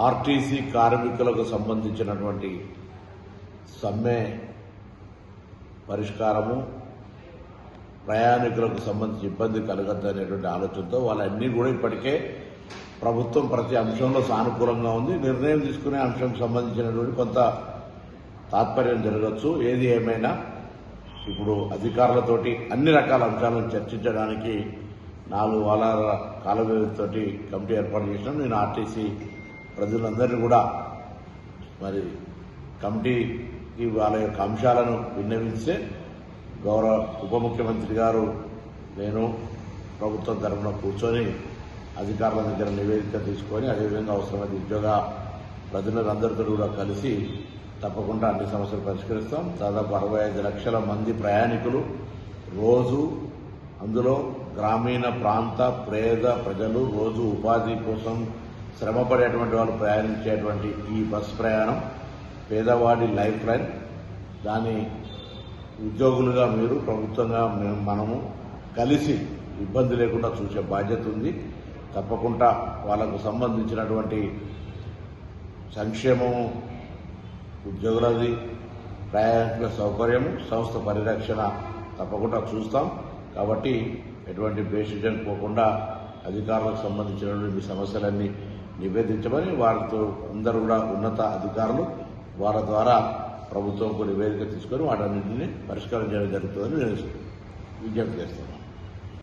RTC కార్మికులకు సంబంధించినటువంటి సమ్మె పరిష్కారము, ప్రయాణికులకు సంబంధించి ఇబ్బంది కలగద్దనేటువంటి ఆలోచనతో వాళ్ళన్నీ కూడా ఇప్పటికే ప్రభుత్వం ప్రతి అంశంలో సానుకూలంగా ఉంది. నిర్ణయం తీసుకునే అంశం సంబంధించినటువంటి కొంత తాత్పర్యం జరగచ్చు. ఏది ఏమైనా ఇప్పుడు అధికారులతోటి అన్ని రకాల అంశాలను చర్చించడానికి 4 వారాల కాల వ్యవధితోటి కమిటీ ఏర్పాటు చేసినాం. నేను ఆర్టీసీ ప్రజలందరినీ కూడా మరి కమిటీకి వాళ్ళ యొక్క అంశాలను విన్నవిస్తే గౌరవ ఉప ముఖ్యమంత్రి గారు నేను ప్రభుత్వం తరఫున కూర్చొని అధికారుల దగ్గర నివేదిక తీసుకొని అదేవిధంగా అవసరమైన ఉద్యోగ ప్రజలందరితో కూడా కలిసి తప్పకుండా అన్ని సమస్యలు పరిష్కరిస్తాం. దాదాపు 65 లక్షల మంది ప్రయాణికులు రోజు, అందులో గ్రామీణ ప్రాంత పేద ప్రజలు రోజు ఉపాధి కోసం శ్రమపడేటువంటి వాళ్ళు ప్రయాణించేటువంటి ఈ బస్ ప్రయాణం పేదవాడి లైఫ్ లైన్. దాని ఉద్యోగులుగా మీరు, ప్రభుత్వంగా మనము కలిసి ఇబ్బంది లేకుండా చూసే బాధ్యత ఉంది. తప్పకుండా వాళ్లకు సంబంధించినటువంటి సంక్షేమము, ఉద్యోగులది, ప్రయాణికుల సౌకర్యము, సంస్థ పరిరక్షణ తప్పకుండా చూస్తాం. కాబట్టి ఎటువంటి బేసిజన్ పోకుండా అధికారులకు సంబంధించినటువంటి మీ సమస్యలన్నీ నివేదించమని వారితో అందరూ కూడా ఉన్నత అధికారులు వారి ద్వారా ప్రభుత్వంకు నివేదిక తీసుకొని వాటన్నింటినీ పరిష్కారం చేయడం జరుగుతుందని నేను విజ్ఞప్తి చేస్తాను.